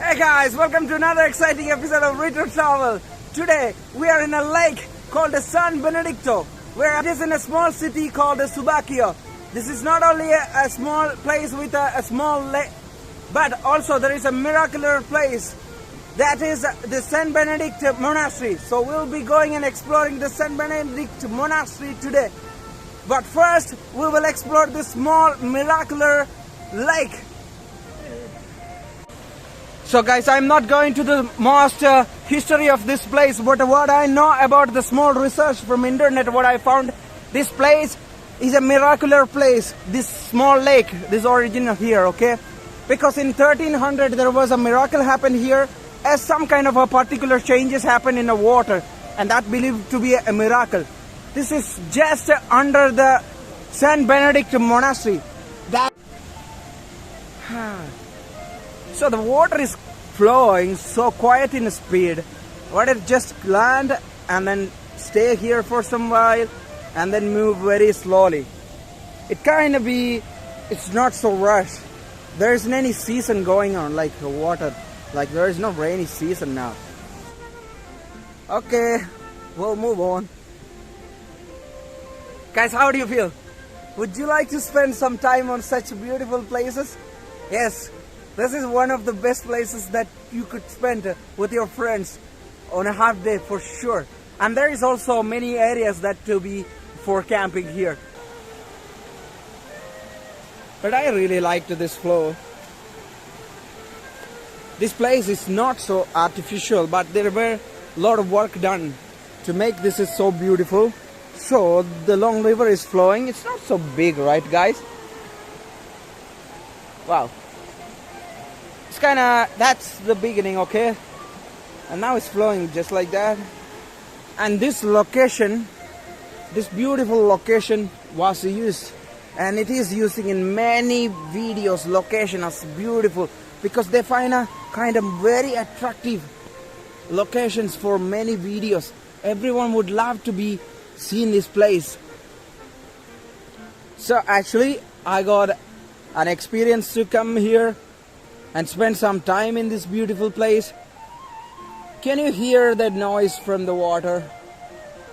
Hey guys, welcome to another exciting episode of Retro Travel. Today we are in a lake called the San Benedicto, where it is in a small city called Subacchio. This is not only a small place with a small lake, but also there is a miraculous place that is the San Benedict Monastery. So we'll be going and exploring the San Benedict Monastery today. But first we will explore this small miraculous lake. So guys, I'm not going to the most history of this place, but what I know about the small research from internet, what I found, this place is a miraculous place. This small lake, this origin here, okay? Because in 1300 there was a miracle happened here, as some kind of a particular changes happen in the water, and that believed to be a miracle. This is just under the San Benedict Monastery. So the water is flowing so quiet in speed. What it just land and then stay here for some while and then move very slowly. It kind of it's not so rushed. There isn't any season going on like the water. Like there is no rainy season now. Okay, we'll move on. Guys, how do you feel? Would you like to spend some time on such beautiful places? Yes. This is one of the best places that you could spend with your friends on a half day for sure. And there is also many areas that to be for camping here. But I really liked this flow. This place is not so artificial, but there were a lot of work done to make this is so beautiful. So the long river is flowing. It's not so big, right guys? Wow. That's the beginning, okay? And now it's flowing just like that. And this location, this beautiful location was used, and it is using in many videos. Location as beautiful because they find a kind of very attractive locations for many videos. Everyone would love to be seen this place. So actually I got an experience to come here and spend some time in this beautiful place. Can you hear that noise from the water?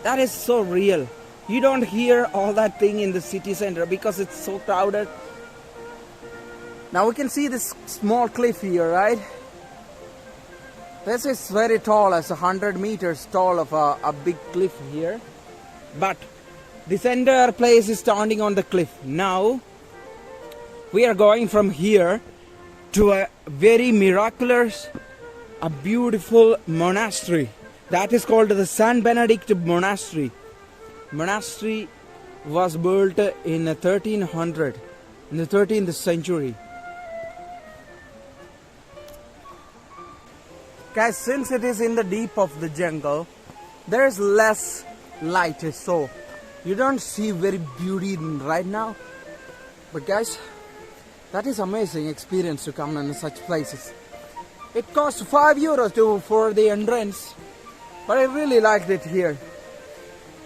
That is so real. You don't hear all that thing in the city center because it's so crowded. Now we can see this small cliff here, right? This is very tall, as 100 meters tall of a big cliff here. But this entire place is standing on the cliff. Now we are going from here to a very miraculous, a beautiful monastery that is called the San Benedict Monastery. Monastery was built in 1300, in the 13th century. Guys, since it is in the deep of the jungle, there is less light, so you don't see very beauty right now. But guys, that is amazing experience to come in such places. It costs €5 for the entrance, but I really liked it here.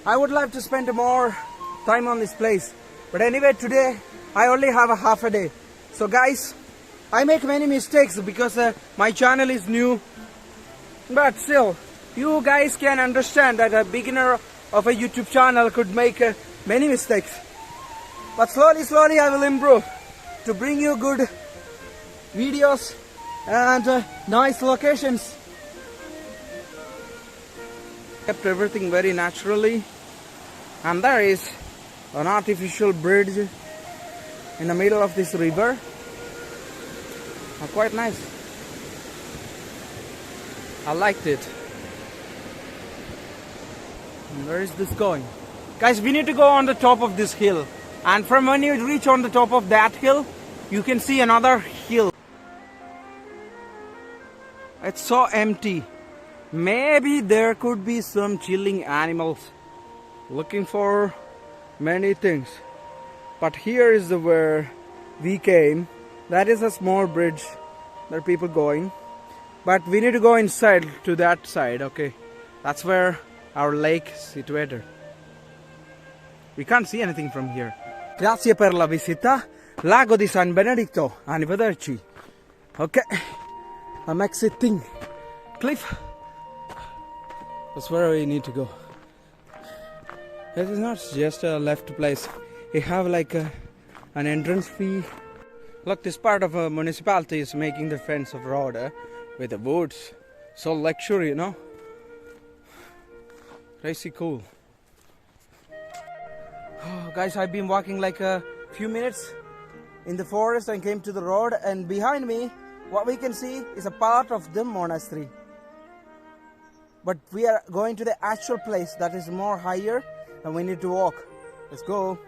I would love to spend more time on this place, but anyway, today I only have a half a day. So guys, I make many mistakes because my channel is new, but still you guys can understand that a beginner of a YouTube channel could make many mistakes, but slowly I will improve to bring you good videos and nice locations. Kept everything very naturally, and there is an artificial bridge in the middle of this river. Quite nice. I liked it. And where is this going? Guys, we need to go on the top of this hill. And from when you reach on the top of that hill, you can see another hill. It's so empty. Maybe there could be some chilling animals looking for many things. But here is where we came. That is a small bridge. There are people going. But we need to go inside to that side, okay? That's where our lake is situated. We can't see anything from here. Grazie per la visita. Lago di San Benedicto. Arrivederci. Ok. I'm exiting cliff. That's where we need to go. It is not just a left place. You have like an entrance fee. Look, this part of a municipality is making the fence of road with the woods. So luxury, you know. Crazy cool. Oh, guys, I've been walking like a few minutes in the forest and came to the road, and behind me what we can see is a part of the monastery. But we are going to the actual place that is more higher and we need to walk. Let's go.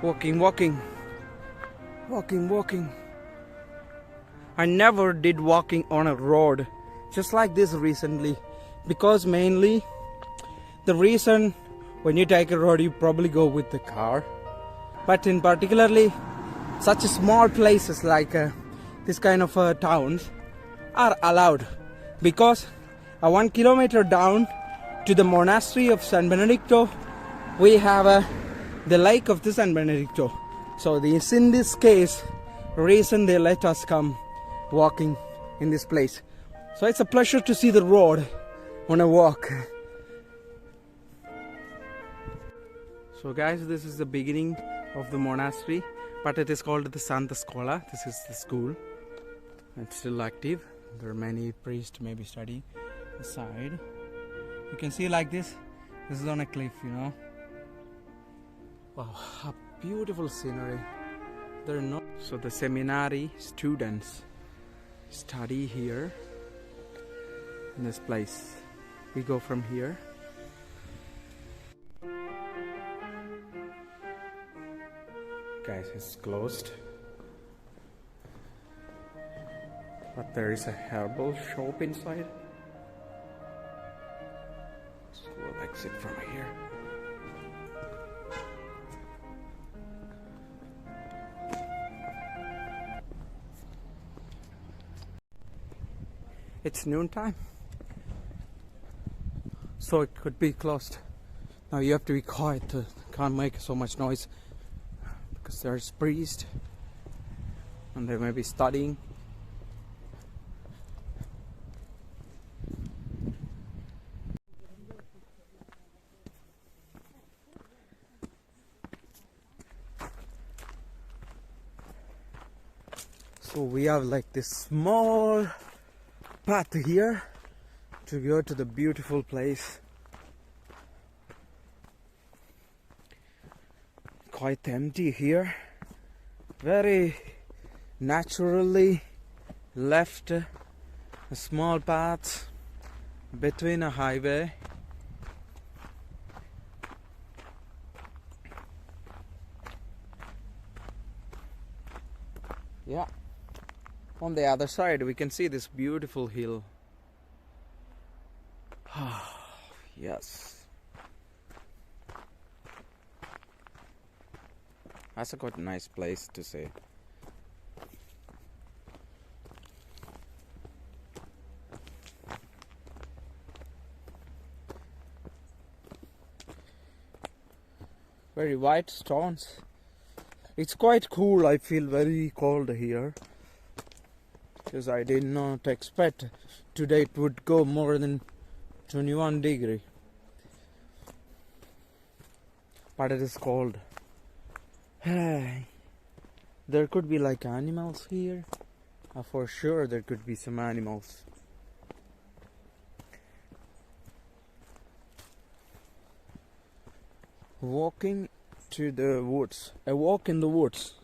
Walking. I never did walking on a road just like this recently, because mainly the reason when you take a road you probably go with the car, but in particularly such small places like this kind of towns are allowed, because 1 kilometer down to the monastery of San Benedicto we have the lake of the San Benedicto. So in this case reason they let us come walking in this place. So it's a pleasure to see the road on a walk. So guys, this is the beginning of the monastery, but it is called the Santa Scuola. This is the school. It's still active. There are many priests maybe studying inside. You can see like this. This is on a cliff, you know. Wow, a beautiful scenery. There are no. So the seminary students study here in this place. We go from here. Guys, it's closed, but there is a herbal shop inside. So we'll exit from here. It's noontime, so it could be closed. Now you have to be quiet, can't make so much noise, because there's priests and they may be studying. So we have like this small path here to go to the beautiful place. Quite empty here. Very naturally left a small path between a highway. Yeah. On the other side we can see this beautiful hill. Yes. That's a quite nice place to see. Very white stones. It's quite cool. I feel very cold here, because I did not expect today it would go more than 21 degree. But it is cold. Hey, there could be like animals here. For sure there could be some animals. Walking to the woods. A walk in the woods.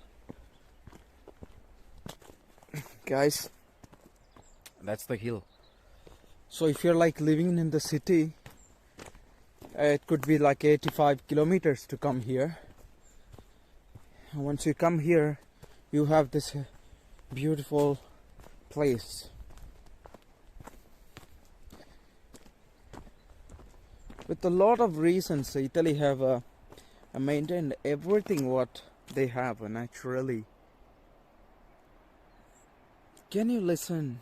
Guys, that's the hill. So if you're like living in the city, it could be like 85 kilometers to come here. And once you come here, you have this beautiful place. With a lot of reasons, Italy have maintained everything what they have naturally. Can you listen?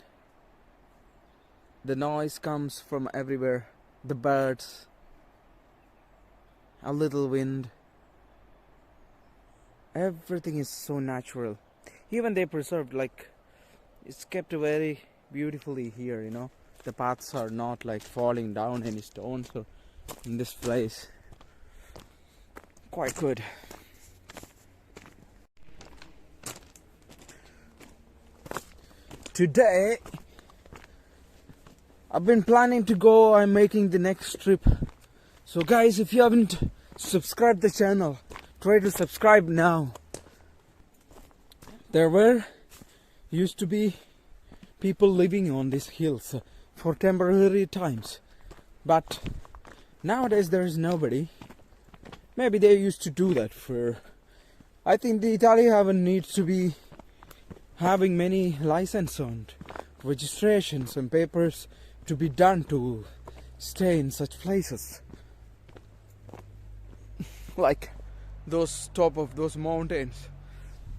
The noise comes from everywhere. The birds, a little wind. Everything is so natural. Even they preserved like It's kept very beautifully here, you know. The paths are not like falling down any stones, so in this place, quite good. Today, I've been planning to go. I'm making the next trip. So guys, if you haven't subscribed the channel, try to subscribe now. There used to be people living on these hills for temporary times, but nowadays there is nobody. Maybe they used to do that for, I think the Italy needs to be having many license and registrations and papers to be done to stay in such places. Like those top of those mountains,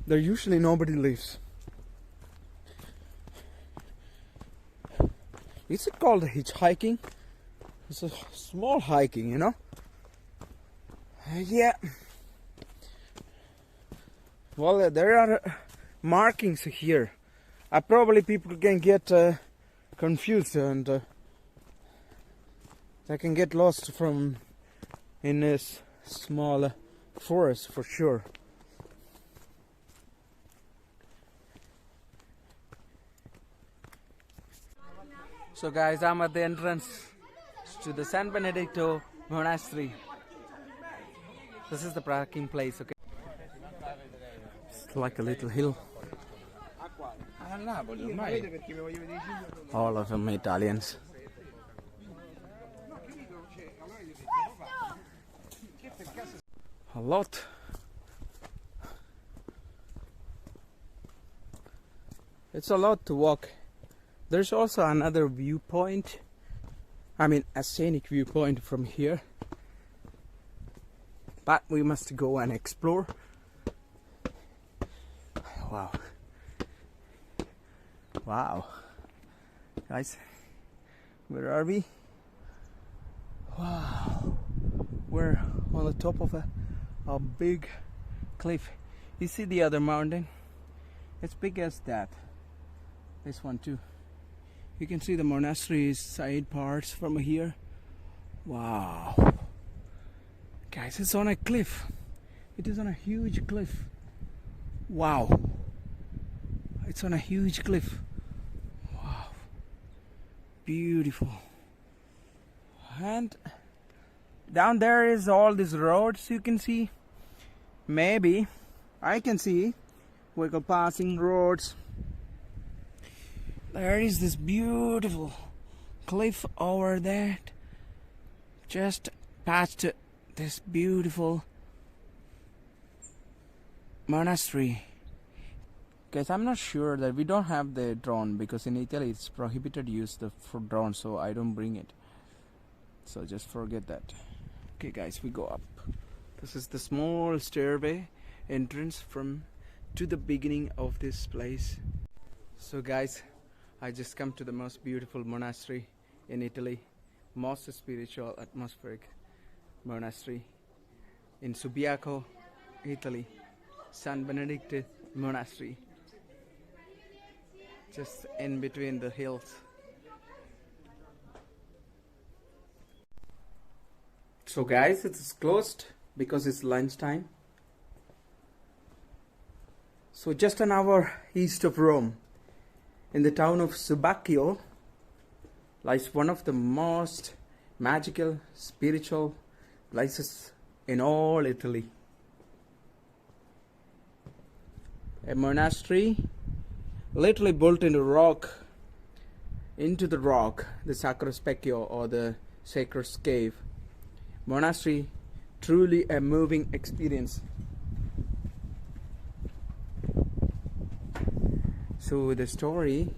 there usually nobody lives. Is it called hitchhiking? It's a small hiking, you know. Yeah. Well, there are markings here. Probably people can get confused and they can get lost from in this small forest for sure. So guys, I'm at the entrance to the San Benedicto Monastery. This is the parking place, okay? It's like a little hill. All of them Italians. A lot. It's a lot to walk. There's also another viewpoint. I mean, a scenic viewpoint from here. But we must go and explore. Wow. Wow. Guys, where are we? Wow. We're on the top of a big cliff. You see the other mountain? It's big as that. This one too. You can see the monastery's side parts from here. Wow. Guys, it's on a cliff. It is on a huge cliff. Wow. It's on a huge cliff. Wow. Beautiful. And down there is all these roads you can see. Maybe I can see vehicle passing roads. There is this beautiful cliff over there, just past this beautiful monastery. Guys, I'm not sure that we don't have the drone because in Italy it's prohibited to use for drone, so I don't bring it. So just forget that. Okay guys, we go up. This is the small stairway entrance to the beginning of this place. So guys, I just come to the most beautiful monastery in Italy, most spiritual atmospheric monastery in Subiaco, Italy, San Benedicts Monastery, just in between the hills. So guys, it's closed because it's lunchtime. So just an hour east of Rome, in the town of Subacchio, lies one of the most magical, spiritual places in all Italy. A monastery literally built into the rock, the Sacro Specchio or the Sacred Cave. Monastery, truly a moving experience. So the story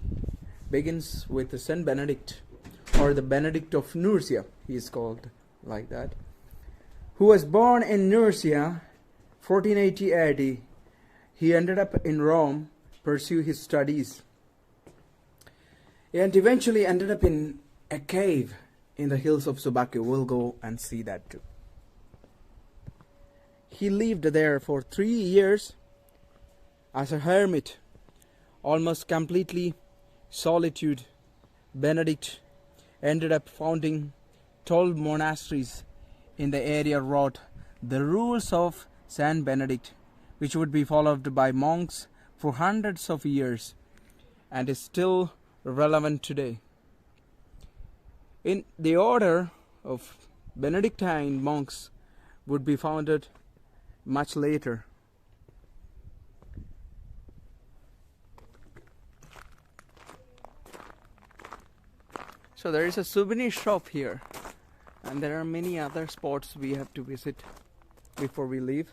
begins with the Saint Benedict, or the Benedict of Nursia, he is called like that, who was born in Nursia 1480 AD. He ended up in Rome, pursue his studies, and eventually ended up in a cave in the hills of Subacchio. We'll go and see that too. He lived there for 3 years as a hermit, almost completely solitude, Benedict ended up founding 12 monasteries in the area, wrote the rules of Saint Benedict, which would be followed by monks for hundreds of years and is still relevant today. In the order of Benedictine monks would be founded much later. So there is a souvenir shop here, and there are many other spots we have to visit before we leave.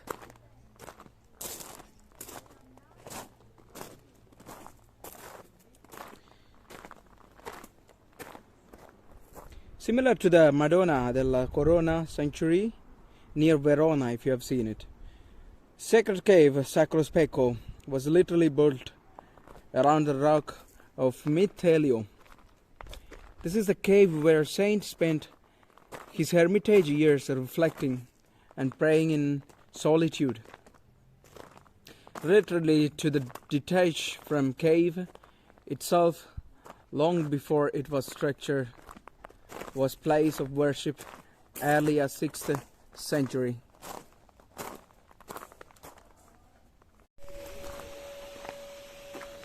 Similar to the Madonna della Corona Sanctuary near Verona, if you have seen it. Sacred Cave Sacro Specco was literally built around the rock of Mittelio. This is the cave where Saint spent his hermitage years reflecting and praying in solitude. Literally to the detached from cave itself, long before it was structured, was place of worship early as 6th century.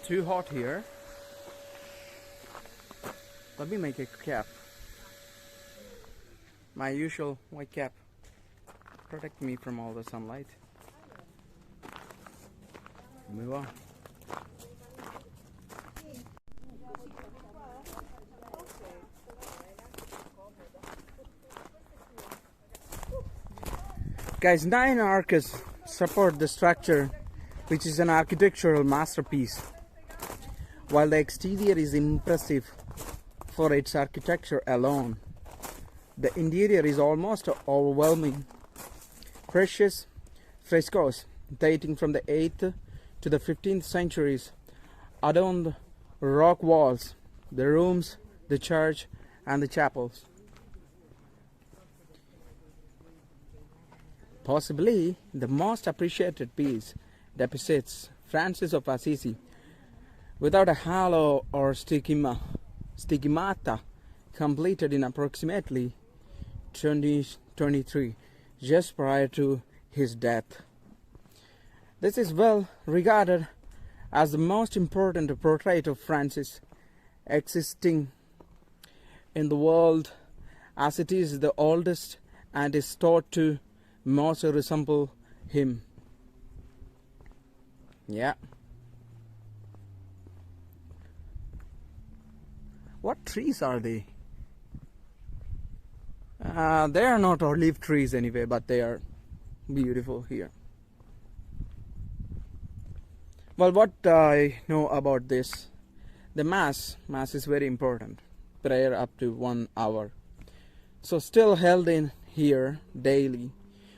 Too hot here. Let me make a cap. My usual white cap. Protect me from all the sunlight. Move on. Guys, 9 arches support the structure, which is an architectural masterpiece. While the exterior is impressive for its architecture alone, the interior is almost overwhelming. Precious frescoes dating from the 8th to the 15th centuries adorn the rock walls, the rooms, the church, and the chapels. Possibly the most appreciated piece depicts Francis of Assisi without a halo or stigmata, completed in approximately 2023, just prior to his death. This is well regarded as the most important portrait of Francis existing in the world, as it is the oldest and is thought to most resemble him. Yeah. What trees are they? They are not olive trees anyway, but they are beautiful here. Well, what I know about this, the mass is very important. Prayer up to 1 hour. So still held in here daily.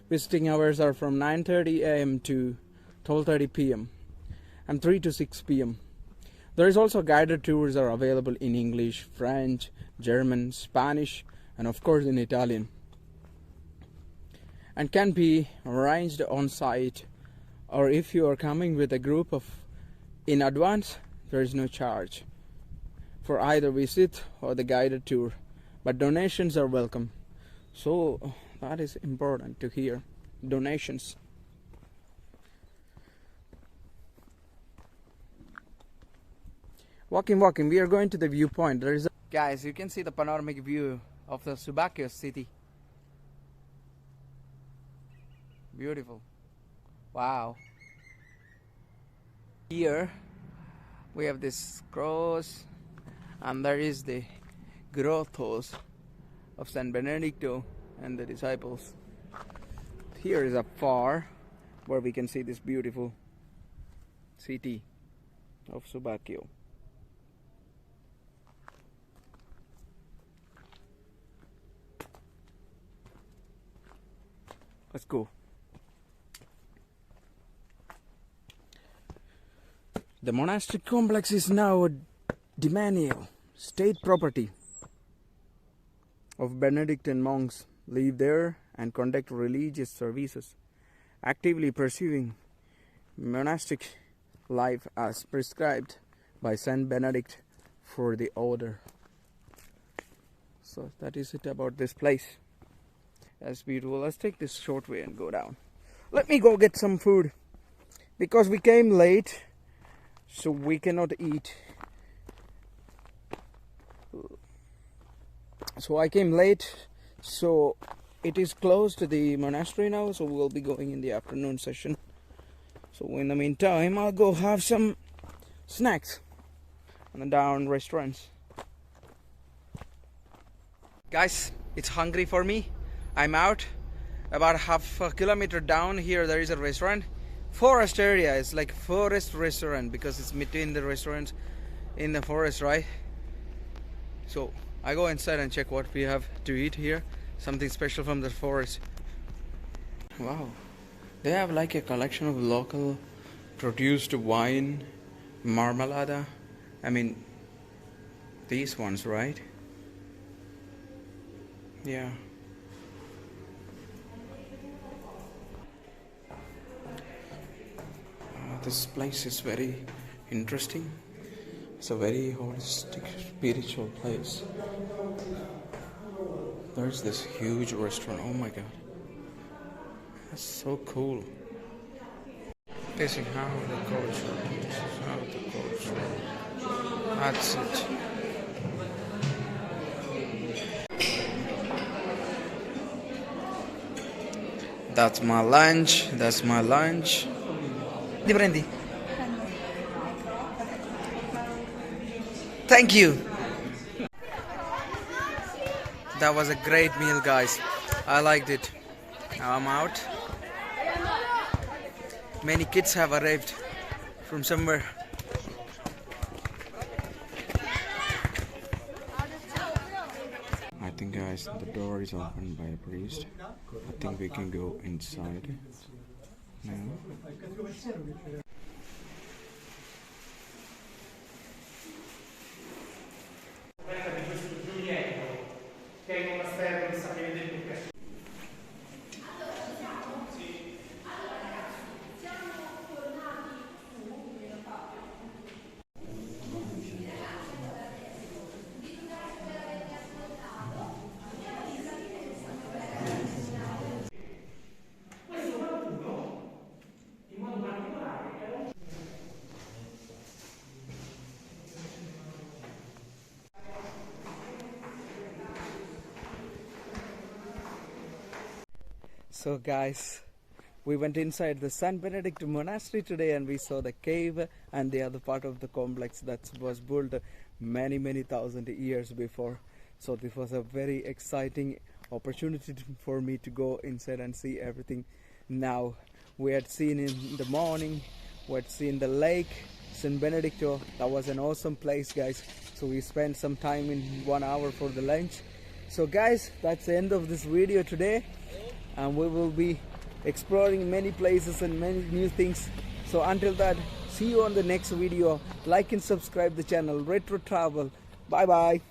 Visiting hours are from 9:30 a.m. to 12:30 p.m. and 3 to 6 p.m. There is also guided tours are available in English, French, German, Spanish, and of course in Italian, and can be arranged on site, or if you are coming with a group of in advance, there is no charge for either visit or the guided tour, but donations are welcome. So that is important to hear. Donations. Walking. We are going to the viewpoint. There is a guys, you can see the panoramic view of the Subacchio city. Beautiful. Wow. Here we have this cross, and there is the grottos of San Benedicto and the disciples. Here is a far where we can see this beautiful city of Subacchio. Let's go. The monastic complex is now a demanial state property of Benedictine monks. Live there and conduct religious services, actively pursuing monastic life as prescribed by Saint Benedict for the odor. So that is it about this place. That's beautiful. Let's take this short way and go down. Let me go get some food because we came late, so we cannot eat. So I came late, so it is closed to the monastery now, so we'll be going in the afternoon session. So in the meantime, I'll go have some snacks and then down restaurants. Guys, it's hungry for me. I'm out. About half a kilometer down here there is a restaurant. Forest area. It's like forest restaurant because it's between the restaurants in the forest, right? So I go inside and check what we have to eat here. Something special from the forest. Wow. They have like a collection of local produced wine, marmalade. I mean, these ones, right? Yeah. This place is very interesting. It's a very holistic, spiritual place. There's this huge restaurant. Oh my god. That's so cool. This is how the culture. This is how the culture. That's it. That's my lunch. That's my lunch. Di prendi. Thank you. That was a great meal, guys. I liked it. Now I'm out. Many kids have arrived from somewhere. I think, guys, the door is opened by a priest. I think we can go inside now. So guys, we went inside the Benedicts Monastery today and we saw the cave and the other part of the complex that was built many thousand years before. So this was a very exciting opportunity for me to go inside and see everything. Now we had seen in the morning, we had seen the lake, St. Benedicto. That was an awesome place, guys. So we spent some time in 1 hour for the lunch. So guys, that's the end of this video today. And we will be exploring many places and many new things. So until that, see you on the next video. Like and subscribe the channel Retro Travel. Bye bye.